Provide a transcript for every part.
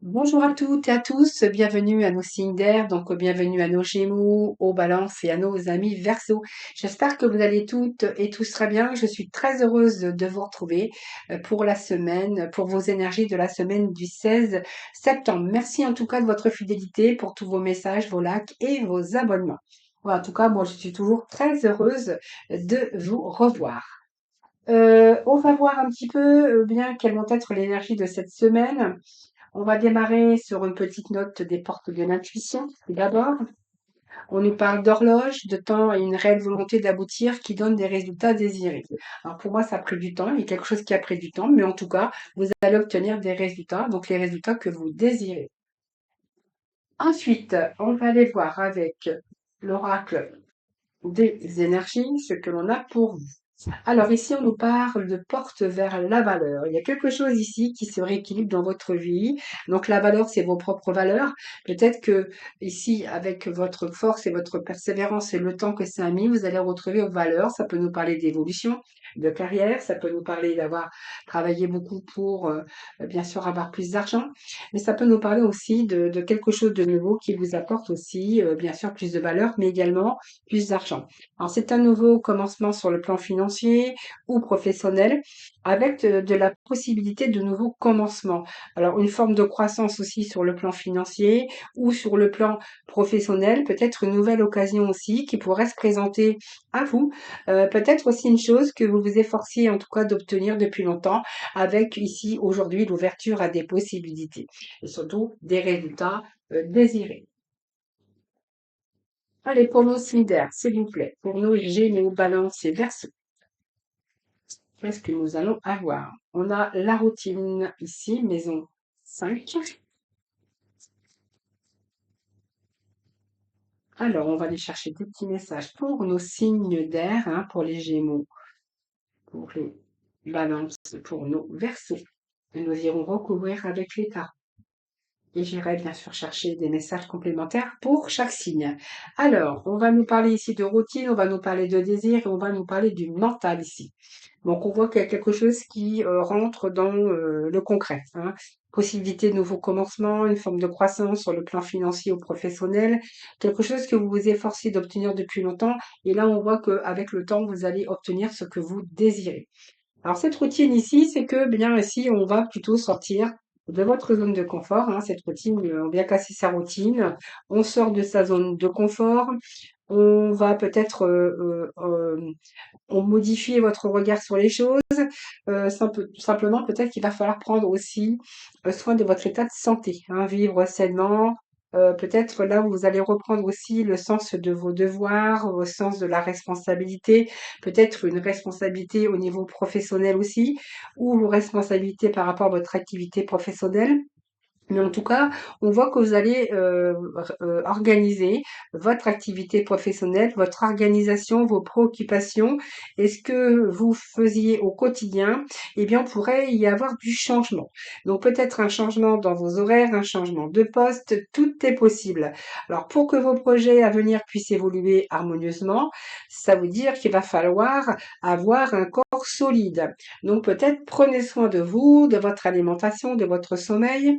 Bonjour à toutes et à tous, bienvenue à nos signes d'air, donc bienvenue à nos Gémeaux, aux Balances et à nos amis Verseaux. J'espère que vous allez toutes et tous très bien. Je suis très heureuse de vous retrouver pour la semaine, pour vos énergies de la semaine du 16 septembre. Merci en tout cas de votre fidélité pour tous vos messages, vos likes et vos abonnements. Voilà, en tout cas, moi je suis toujours très heureuse de vous revoir. On va voir un petit peu bien quelles vont être les énergies de cette semaine. On va démarrer sur une petite note des portes de l'intuition. Tout d'abord, on nous parle d'horloge, de temps et une réelle volonté d'aboutir qui donne des résultats désirés. Alors pour moi, ça a pris du temps, il y a quelque chose qui a pris du temps, mais en tout cas, vous allez obtenir des résultats, donc les résultats que vous désirez. Ensuite, on va aller voir avec l'oracle des énergies ce que l'on a pour vous. Alors ici, on nous parle de porte vers la valeur. Il y a quelque chose ici qui se rééquilibre dans votre vie. Donc la valeur, c'est vos propres valeurs. Peut-être que ici, avec votre force et votre persévérance et le temps que ça a mis, vous allez retrouver vos valeurs. Ça peut nous parler d'évolution, de carrière. Ça peut nous parler d'avoir travaillé beaucoup pour, bien sûr, avoir plus d'argent. Mais ça peut nous parler aussi de quelque chose de nouveau qui vous apporte aussi, bien sûr, plus de valeur, mais également plus d'argent. Alors, c'est un nouveau commencement sur le plan financier ou professionnel avec de la possibilité de nouveaux commencements. Alors, une forme de croissance aussi sur le plan financier ou sur le plan professionnel, peut-être une nouvelle occasion aussi qui pourrait se présenter à vous. Peut-être aussi une chose que vous vous efforciez en tout cas d'obtenir depuis longtemps avec ici aujourd'hui l'ouverture à des possibilités et surtout des résultats désirés. Allez, pour nos signes d'air, s'il vous plaît, pour nos Gémeaux, Balance et Verseau, qu'est-ce que nous allons avoir? On a la routine ici, maison 5. Alors, on va aller chercher des petits messages pour nos signes d'air, hein, pour les Gémeaux, pour les Balances, pour nos Verseaux. Et nous irons recouvrir avec les cartes. Et j'irai bien sûr chercher des messages complémentaires pour chaque signe. Alors, on va nous parler ici de routine, on va nous parler de désir et on va nous parler du mental ici. Donc, on voit qu'il y a quelque chose qui rentre dans le concret, hein. Possibilité de nouveaux commencements, une forme de croissance sur le plan financier ou professionnel, quelque chose que vous vous efforcez d'obtenir depuis longtemps. Et là, on voit qu'avec le temps, vous allez obtenir ce que vous désirez. Alors cette routine ici, c'est que bien ici, on va plutôt sortir de votre zone de confort, hein. Cette routine, on vient casser sa routine, on sort de sa zone de confort, on va peut-être on modifie votre regard sur les choses. Simplement, peut-être qu'il va falloir prendre aussi soin de votre état de santé, hein, vivre sainement. Peut-être là où vous allez reprendre aussi le sens de vos devoirs, au sens de la responsabilité, peut-être une responsabilité au niveau professionnel aussi, ou vos responsabilités par rapport à votre activité professionnelle. Mais en tout cas, on voit que vous allez organiser votre activité professionnelle, votre organisation, vos préoccupations et ce que vous faisiez au quotidien, eh bien, on pourrait y avoir du changement. Donc peut-être un changement dans vos horaires, un changement de poste, tout est possible. Alors pour que vos projets à venir puissent évoluer harmonieusement, ça veut dire qu'il va falloir avoir un corps solide. Donc peut-être prenez soin de vous, de votre alimentation, de votre sommeil,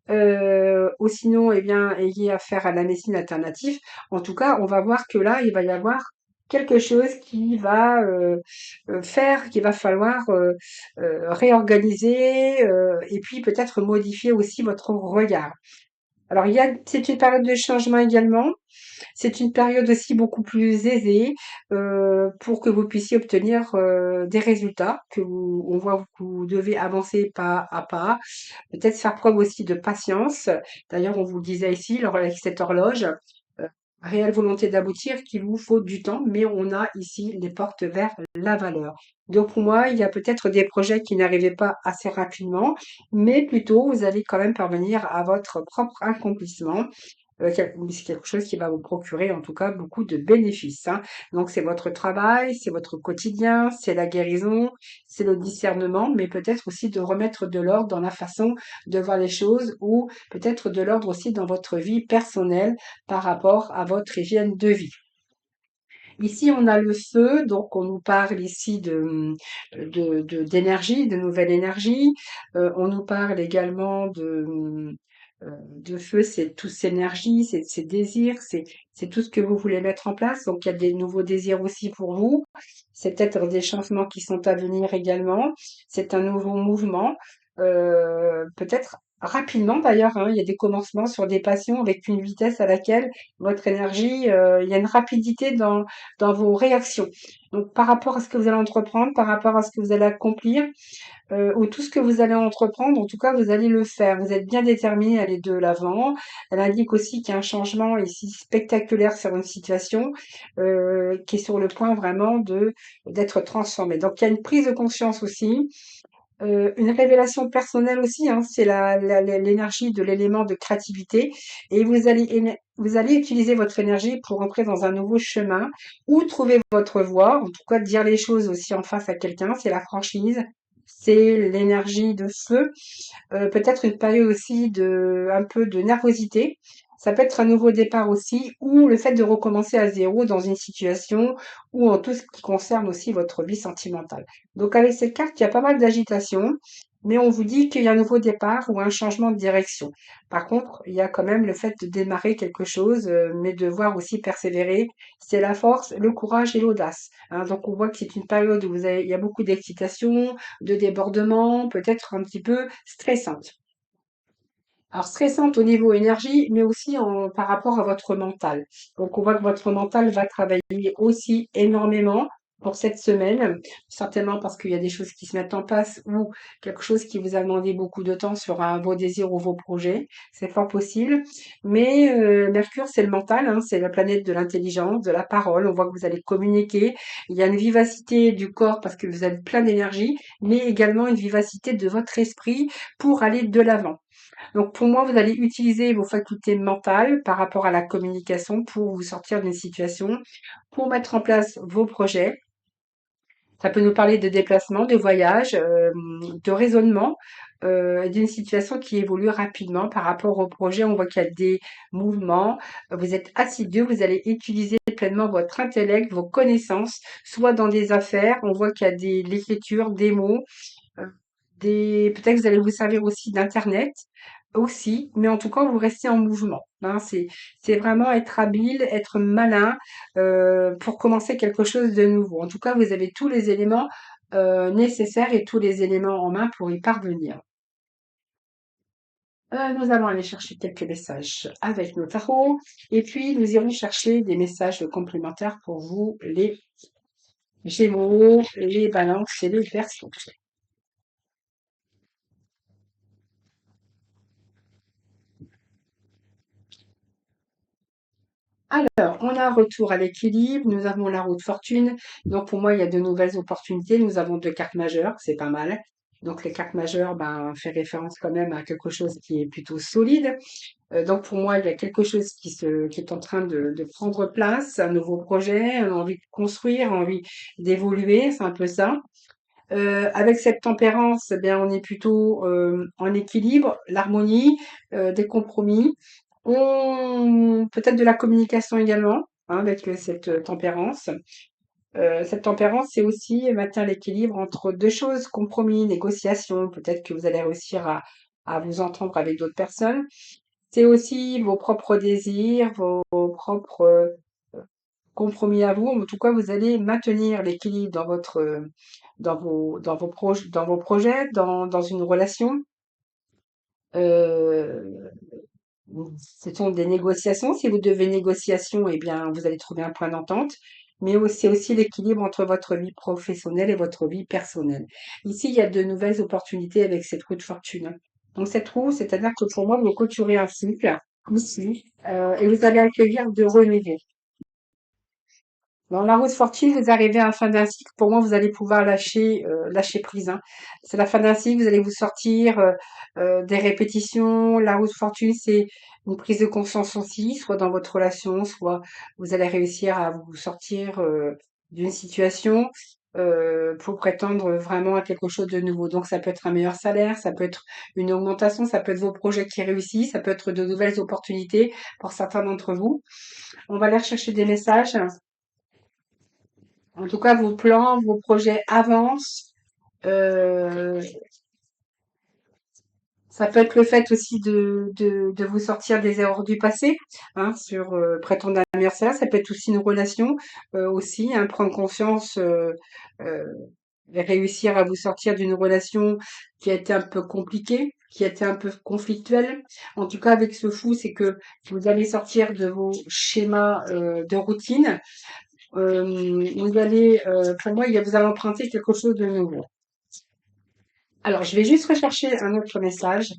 ou sinon, eh bien, ayez affaire à la médecine alternative. En tout cas, on va voir que là, il va y avoir quelque chose qui va faire qu'il va falloir réorganiser et puis peut-être modifier aussi votre regard. Alors, c'est une période de changement également. C'est une période aussi beaucoup plus aisée pour que vous puissiez obtenir des résultats, on voit que vous devez avancer pas à pas, peut-être faire preuve aussi de patience. D'ailleurs, on vous le disait ici, avec cette horloge, euh, réelle volonté d'aboutir, qu'il vous faut du temps, mais on a ici les portes vers la valeur. Donc pour moi, il y a peut-être des projets qui n'arrivaient pas assez rapidement, mais plutôt vous allez quand même parvenir à votre propre accomplissement. C'est quelque chose qui va vous procurer en tout cas beaucoup de bénéfices, hein. Donc c'est votre travail, c'est votre quotidien, c'est la guérison, c'est le discernement, mais peut-être aussi de remettre de l'ordre dans la façon de voir les choses ou peut-être de l'ordre aussi dans votre vie personnelle par rapport à votre hygiène de vie. Ici, on a le feu, donc on nous parle ici d'énergie, de nouvelle énergie. On nous parle également de feu, c'est toute cette énergie, c'est ces désirs, c'est tout ce que vous voulez mettre en place. Donc, il y a des nouveaux désirs aussi pour vous. C'est peut-être des changements qui sont à venir également. C'est un nouveau mouvement. Peut-être rapidement d'ailleurs, hein, il y a des commencements sur des passions avec une vitesse à laquelle votre énergie, il y a une rapidité dans vos réactions. Donc, par rapport à ce que vous allez entreprendre, par rapport à ce que vous allez accomplir, ou tout ce que vous allez entreprendre, en tout cas, vous allez le faire. Vous êtes bien déterminé à aller de l'avant. Elle indique aussi qu'il y a un changement ici spectaculaire sur une situation qui est sur le point vraiment d'être transformée. Donc, il y a une prise de conscience aussi. Une révélation personnelle aussi, hein, c'est l'énergie de l'élément de créativité et vous allez utiliser votre énergie pour entrer dans un nouveau chemin ou trouver votre voie, en tout cas dire les choses aussi en face à quelqu'un, c'est la franchise, c'est l'énergie de feu. Peut-être une période aussi de un peu de nervosité. Ça peut être un nouveau départ aussi, ou le fait de recommencer à zéro dans une situation ou en tout ce qui concerne aussi votre vie sentimentale. Donc avec cette carte, il y a pas mal d'agitation, mais on vous dit qu'il y a un nouveau départ ou un changement de direction. Par contre, il y a quand même le fait de démarrer quelque chose, mais de voir aussi persévérer. C'est la force, le courage et l'audace, hein. Donc on voit que c'est une période où il y a beaucoup d'excitation, de débordement, peut-être un petit peu stressante. Alors stressante au niveau énergie, mais aussi par rapport à votre mental. Donc on voit que votre mental va travailler aussi énormément pour cette semaine, certainement parce qu'il y a des choses qui se mettent en place ou quelque chose qui vous a demandé beaucoup de temps sur vos désirs ou vos projets. C'est fort possible. Mais Mercure, c'est le mental, hein, c'est la planète de l'intelligence, de la parole. On voit que vous allez communiquer. Il y a une vivacité du corps parce que vous avez plein d'énergie, mais également une vivacité de votre esprit pour aller de l'avant. Donc pour moi, vous allez utiliser vos facultés mentales par rapport à la communication pour vous sortir d'une situation, pour mettre en place vos projets. Ça peut nous parler de déplacement, de voyage, de raisonnement, d'une situation qui évolue rapidement par rapport au projet. On voit qu'il y a des mouvements. Vous êtes assidu, vous allez utiliser pleinement votre intellect, vos connaissances, soit dans des affaires. On voit qu'il y a l'écriture, des mots, Heu, peut-être que vous allez vous servir aussi d'internet, aussi, mais en tout cas, vous restez en mouvement, hein. C'est vraiment être habile, être malin, pour commencer quelque chose de nouveau. En tout cas, vous avez tous les éléments, nécessaires et tous les éléments en main pour y parvenir. Nous allons aller chercher quelques messages avec nos tarots et puis nous irons chercher des messages complémentaires pour vous, les Gémeaux, les Balances et les Verseaux. Alors, on a un retour à l'équilibre, nous avons la roue de fortune. Donc, pour moi, il y a de nouvelles opportunités. Nous avons 2 cartes majeures, c'est pas mal. Donc, les cartes majeures, ben, fait référence quand même à quelque chose qui est plutôt solide. Donc, pour moi, il y a quelque chose qui est en train de prendre place, un nouveau projet, envie de construire, envie d'évoluer, c'est un peu ça. Avec cette tempérance, eh bien, on est plutôt en équilibre, l'harmonie, des compromis. Peut-être de la communication également, hein, avec cette tempérance. Cette tempérance, c'est aussi maintenir l'équilibre entre deux choses, compromis, négociation. Peut-être que vous allez réussir à vous entendre avec d'autres personnes. C'est aussi vos propres désirs, vos propres compromis à vous. En tout cas, vous allez maintenir l'équilibre dans dans vos projets, dans une relation. Euh, Ce sont des négociations. Si vous devez négociation, eh bien, vous allez trouver un point d'entente. Mais c'est aussi l'équilibre entre votre vie professionnelle et votre vie personnelle. Ici, il y a de nouvelles opportunités avec cette roue de fortune. Donc, cette roue, c'est-à-dire que pour moi, vous clôturez un cycle ici, et vous allez accueillir de renouveau. Dans la route sportive, vous arrivez à la fin d'un cycle. Pour moi, vous allez pouvoir lâcher prise, hein. C'est la fin d'un cycle, vous allez vous sortir des répétitions. La route fortune, c'est une prise de conscience aussi, soit dans votre relation, soit vous allez réussir à vous sortir d'une situation pour prétendre vraiment à quelque chose de nouveau. Donc, ça peut être un meilleur salaire, ça peut être une augmentation, ça peut être vos projets qui réussissent, ça peut être de nouvelles opportunités pour certains d'entre vous. On va aller rechercher des messages. En tout cas, vos plans, vos projets avancent. Euh, Ça peut être le fait aussi de vous sortir des erreurs du passé, hein, sur prétendre anniversaire. Ça peut être aussi une relation, aussi, hein, prendre confiance, euh, et réussir à vous sortir d'une relation qui a été un peu compliquée, qui a été un peu conflictuelle. En tout cas, avec ce fou, c'est que vous allez sortir de vos schémas de routine. Vous allez, pour moi, vous allez emprunter quelque chose de nouveau. Alors, je vais juste rechercher un autre message.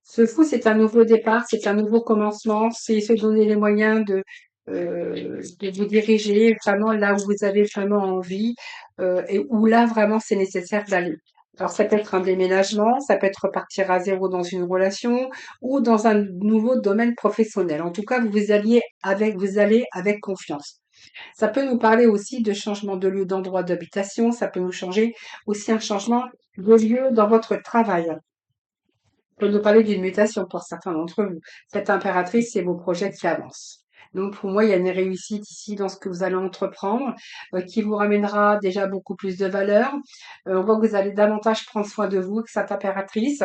Ce fou, c'est un nouveau départ, c'est un nouveau commencement, c'est se donner les moyens de vous diriger vraiment là où vous avez vraiment envie et où là vraiment c'est nécessaire d'aller. Alors, ça peut être un déménagement, ça peut être repartir à zéro dans une relation ou dans un nouveau domaine professionnel. En tout cas, vous allez avec confiance. Ça peut nous parler aussi de changement de lieu, d'endroit d'habitation. Ça peut nous changer aussi un changement de lieu dans votre travail. On peut nous parler d'une mutation pour certains d'entre vous. Cette impératrice, c'est vos projets qui avancent. Donc pour moi, il y a une réussite ici dans ce que vous allez entreprendre qui vous ramènera déjà beaucoup plus de valeur. On voit que vous allez davantage prendre soin de vous que cette impératrice.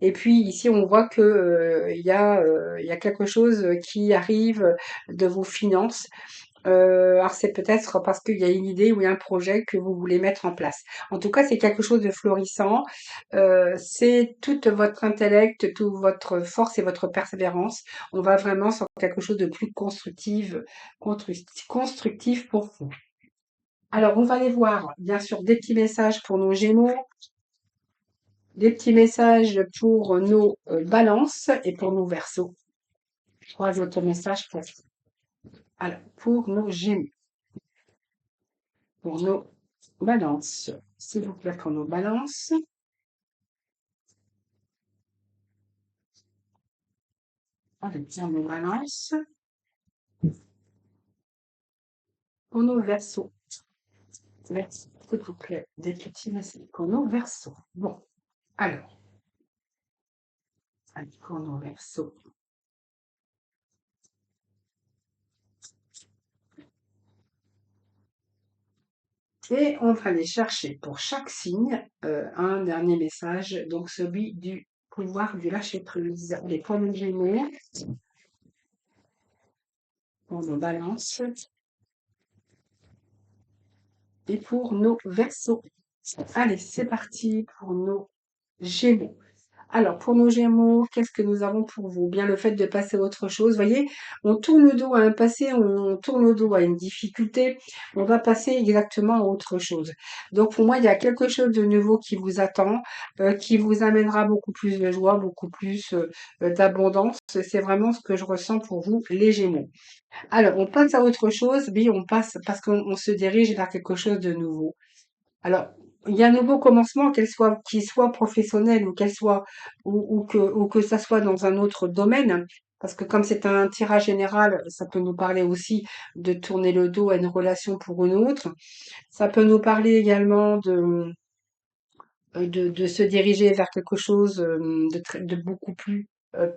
Et puis ici, on voit que il y a quelque chose qui arrive de vos finances. Alors c'est peut-être parce qu'il y a une idée ou un projet que vous voulez mettre en place. En tout cas, c'est quelque chose de florissant. C'est tout votre intellect, toute votre force et votre persévérance. On va vraiment sur quelque chose de plus constructif pour vous. Alors, on va aller voir, bien sûr, des petits messages pour nos Gémeaux, des petits messages pour nos Balances et pour nos Verseaux. Trois autres messages pour vous. Alors, pour nos Gémeaux. Pour nos balances. S'il vous plaît, pour nos balances. Avec bien nos balances. Pour nos versos. Merci, s'il vous plaît, des petits messages pour nos versos. Bon, alors, pour nos versos. Et on va aller chercher pour chaque signe un dernier message, donc celui du pouvoir du lâcher-prise. Les pour nos Gémeaux, pour nos balances et pour nos versos. Allez, c'est parti pour nos Gémeaux. Alors, pour nos Gémeaux, qu'est-ce que nous avons pour vous? Bien le fait de passer à autre chose. Vous voyez, on tourne le dos à un passé, on tourne le dos à une difficulté, on va passer exactement à autre chose. Donc, pour moi, il y a quelque chose de nouveau qui vous attend, qui vous amènera beaucoup plus de joie, beaucoup plus d'abondance. C'est vraiment ce que je ressens pour vous, les Gémeaux. Alors, on passe à autre chose, oui, on passe parce qu'on se dirige vers quelque chose de nouveau. Alors, il y a un nouveau commencement, qu'il soit professionnel ou qu'elle soit, ou que ça soit dans un autre domaine, parce que comme c'est un tirage général, ça peut nous parler aussi de tourner le dos à une relation pour une autre. Ça peut nous parler également de se diriger vers quelque chose de beaucoup plus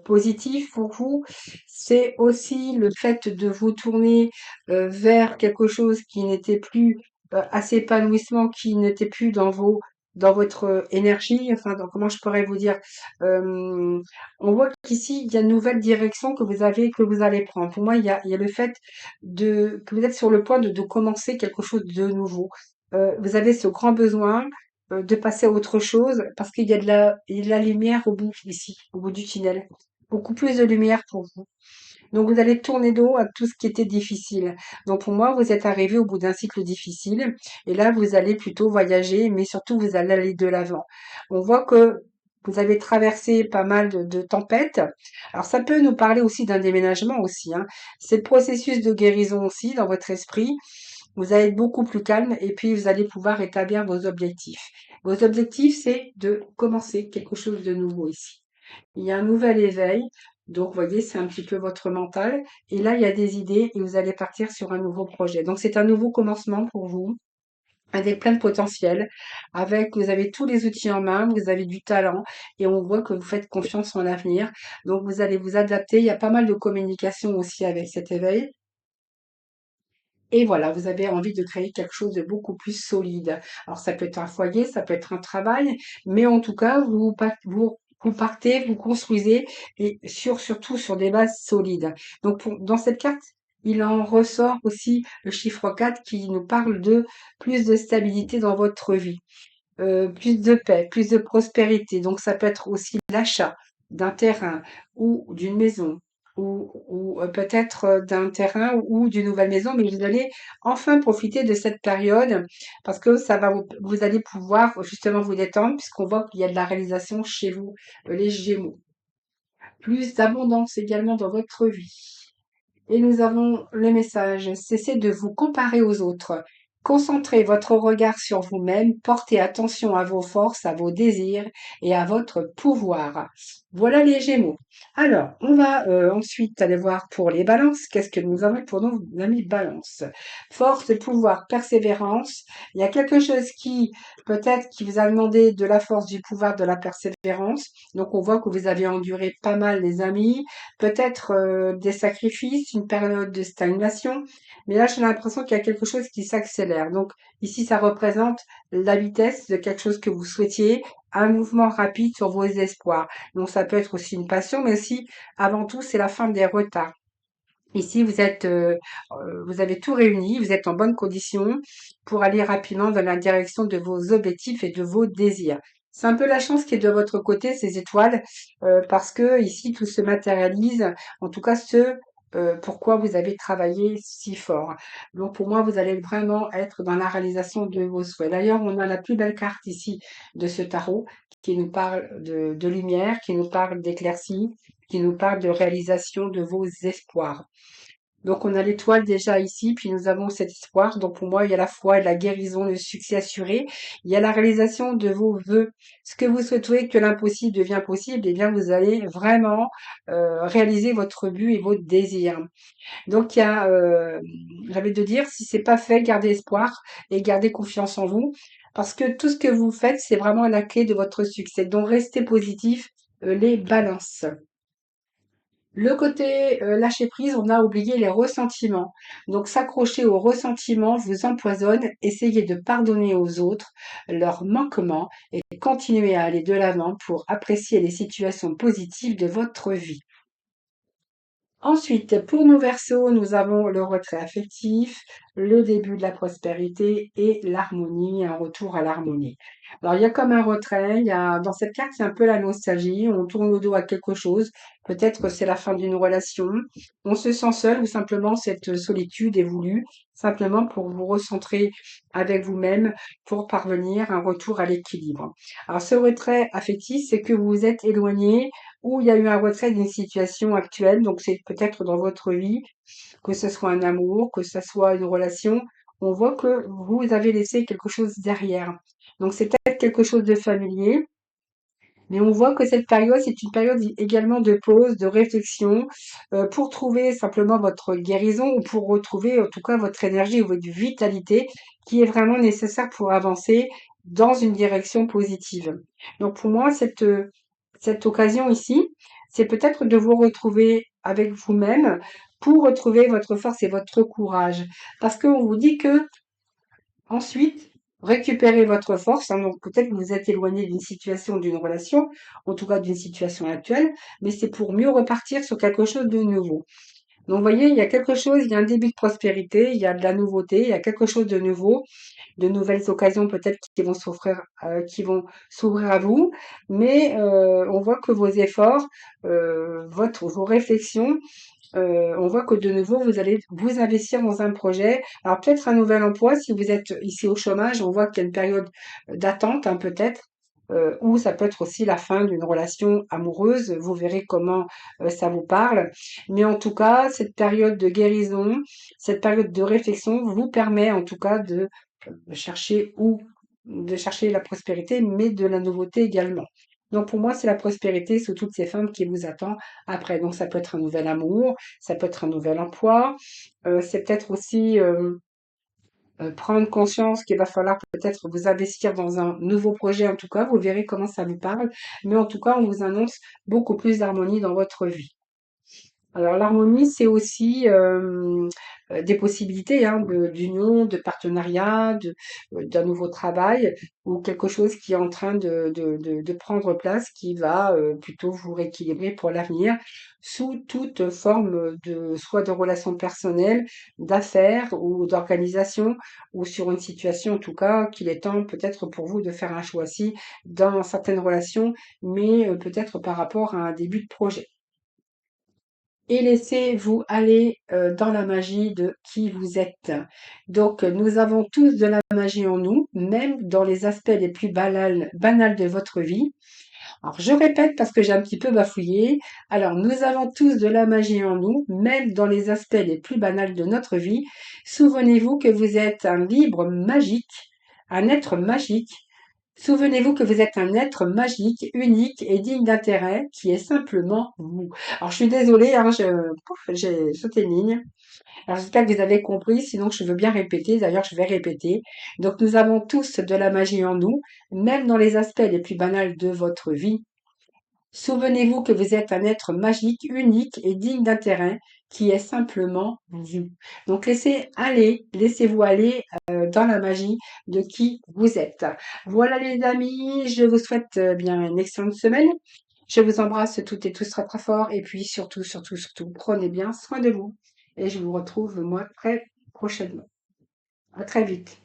positif pour vous. C'est aussi le fait de vous tourner vers quelque chose qui n'était plus à cet épanouissement, qui n'était plus dans votre énergie, enfin, comment je pourrais vous dire, on voit qu'ici, il y a une nouvelle direction que vous allez prendre. Pour moi, il y a le fait que vous êtes sur le point de commencer quelque chose de nouveau. Vous avez ce grand besoin de passer à autre chose parce il y a de la lumière au bout ici, au bout du tunnel. Beaucoup plus de lumière pour vous. Donc vous allez tourner dos à tout ce qui était difficile. Donc pour moi, vous êtes arrivé au bout d'un cycle difficile et là, vous allez plutôt voyager, mais surtout vous allez aller de l'avant. On voit que vous avez traversé pas mal de tempêtes. Alors ça peut nous parler aussi d'un déménagement aussi, hein. C'est le processus de guérison aussi dans votre esprit. Vous allez être beaucoup plus calme et puis vous allez pouvoir établir vos objectifs. Vos objectifs, c'est de commencer quelque chose de nouveau ici. Il y a un nouvel éveil. Donc, vous voyez, c'est un petit peu votre mental. Et là, il y a des idées et vous allez partir sur un nouveau projet. Donc, c'est un nouveau commencement pour vous, avec plein de potentiel, vous avez tous les outils en main, vous avez du talent et on voit que vous faites confiance en l'avenir. Donc, vous allez vous adapter. Il y a pas mal de communication aussi avec cet éveil. Et voilà, vous avez envie de créer quelque chose de beaucoup plus solide. Alors ça peut être un foyer, ça peut être un travail, mais en tout cas, vous partez, vous construisez et surtout sur des bases solides. Donc dans cette carte, il en ressort aussi le chiffre 4 qui nous parle de plus de stabilité dans votre vie, plus de paix, plus de prospérité. Donc ça peut être aussi l'achat d'un terrain ou d'une maison ou peut-être d'un terrain ou d'une nouvelle maison, mais vous allez enfin profiter de cette période parce que vous allez pouvoir justement vous détendre puisqu'on voit qu'il y a de la réalisation chez vous, les Gémeaux. Plus d'abondance également dans votre vie. Et nous avons le message, cessez de vous comparer aux autres. Concentrez votre regard sur vous-même, portez attention à vos forces, à vos désirs et à votre pouvoir. Voilà les Gémeaux. Alors, on va ensuite aller voir pour les balances. Qu'est-ce que nous avons pour nos amis balance? Force, pouvoir, persévérance. Il y a quelque chose qui, peut-être, qui vous a demandé de la force, du pouvoir, de la persévérance. Donc, on voit que vous avez enduré pas mal, les amis, peut-être des sacrifices, une période de stagnation, mais là j'ai l'impression qu'il y a quelque chose qui s'accélère. Donc ici ça représente la vitesse de quelque chose que vous souhaitiez, un mouvement rapide sur vos espoirs. Donc ça peut être aussi une passion, mais aussi avant tout c'est la fin des retards. Ici, vous avez tout réuni, vous êtes en bonne condition pour aller rapidement dans la direction de vos objectifs et de vos désirs. C'est un peu la chance qui est de votre côté, ces étoiles, parce que ici, tout se matérialise, en tout cas pourquoi vous avez travaillé si fort. Donc pour moi, vous allez vraiment être dans la réalisation de vos souhaits. D'ailleurs, on a la plus belle carte ici de ce tarot qui nous parle de lumière, qui nous parle d'éclaircie, qui nous parle de réalisation de vos espoirs. Donc on a l'étoile déjà ici, puis nous avons cet espoir. Donc pour moi, il y a la foi et la guérison, le succès assuré. Il y a la réalisation de vos vœux. Ce que vous souhaitez que l'impossible devient possible, eh bien vous allez vraiment réaliser votre but et votre désir. Donc j'avais de dire, si c'est pas fait, gardez espoir et gardez confiance en vous, parce que tout ce que vous faites, c'est vraiment la clé de votre succès. Donc restez positif, les balances. Le côté lâcher prise, on a oublié les ressentiments. Donc s'accrocher aux ressentiments vous empoisonne. Essayez de pardonner aux autres leurs manquements et continuez à aller de l'avant pour apprécier les situations positives de votre vie. Ensuite, pour nos Verseaux, nous avons le retrait affectif, le début de la prospérité et l'harmonie, un retour à l'harmonie. Alors, il y a comme un retrait, dans cette carte, c'est un peu la nostalgie, on tourne le dos à quelque chose, peut-être que c'est la fin d'une relation, on se sent seul ou simplement cette solitude est voulue, simplement pour vous recentrer avec vous-même, pour parvenir à un retour à l'équilibre. Alors, ce retrait affectif, c'est que vous vous êtes éloigné ou il y a eu un retrait d'une situation actuelle, donc c'est peut-être dans votre vie, que ce soit un amour, que ce soit une relation, on voit que vous avez laissé quelque chose derrière. Donc c'est peut-être quelque chose de familier, mais on voit que cette période, c'est une période également de pause, de réflexion, pour trouver simplement votre guérison ou pour retrouver en tout cas votre énergie ou votre vitalité qui est vraiment nécessaire pour avancer dans une direction positive. Donc pour moi, cette occasion ici, c'est peut-être de vous retrouver avec vous-même pour retrouver votre force et votre courage. Parce qu'on vous dit que ensuite, récupérez votre force, hein, donc peut-être que vous êtes éloigné d'une situation, d'une relation, en tout cas d'une situation actuelle, mais c'est pour mieux repartir sur quelque chose de nouveau. Donc, vous voyez, il y a quelque chose, il y a un début de prospérité, il y a de la nouveauté, il y a quelque chose de nouveau, de nouvelles occasions peut-être qui vont s'ouvrir à vous, mais on voit que vos efforts, vos réflexions on voit que de nouveau, vous allez vous investir dans un projet. Alors peut-être un nouvel emploi, si vous êtes ici au chômage, on voit qu'il y a une période d'attente, hein, peut-être, ou ça peut être aussi la fin d'une relation amoureuse. Vous verrez comment ça vous parle. Mais en tout cas, cette période de guérison, cette période de réflexion vous permet en tout cas de chercher la prospérité, mais de la nouveauté également. Donc pour moi, c'est la prospérité sous toutes ces formes qui vous attend après. Donc ça peut être un nouvel amour, ça peut être un nouvel emploi, c'est peut-être aussi prendre conscience qu'il va falloir peut-être vous investir dans un nouveau projet. En tout cas, vous verrez comment ça vous parle. Mais en tout cas, on vous annonce beaucoup plus d'harmonie dans votre vie. Alors l'harmonie, c'est aussi des possibilités hein, d'union, de partenariat, d'un nouveau travail ou quelque chose qui est en train de prendre place, qui va plutôt vous rééquilibrer pour l'avenir sous toute forme de soit de relations personnelles, d'affaires ou d'organisation ou sur une situation en tout cas qu'il est temps peut-être pour vous de faire un choix ci dans certaines relations, mais peut-être par rapport à un début de projet et laissez-vous aller dans la magie de qui vous êtes. Donc, nous avons tous de la magie en nous, même dans les aspects les plus banals de votre vie. Alors, je répète parce que j'ai un petit peu bafouillé. Alors, nous avons tous de la magie en nous, même dans les aspects les plus banals de notre vie. Souvenez-vous que vous êtes un libre magique, un être magique. Souvenez-vous que vous êtes un être magique, unique et digne d'intérêt qui est simplement vous. Alors, je suis désolée, hein, pouf, j'ai sauté une ligne. Alors, j'espère que vous avez compris, sinon je veux bien répéter. D'ailleurs, je vais répéter. Donc, nous avons tous de la magie en nous, même dans les aspects les plus banals de votre vie. Souvenez-vous que vous êtes un être magique, unique et digne d'intérêt qui est simplement vous. Donc laissez-vous aller dans la magie de qui vous êtes. Voilà les amis, je vous souhaite bien une excellente semaine. Je vous embrasse toutes et tous très très fort et puis surtout, surtout, surtout, prenez bien soin de vous. Et je vous retrouve moi très prochainement. À très vite.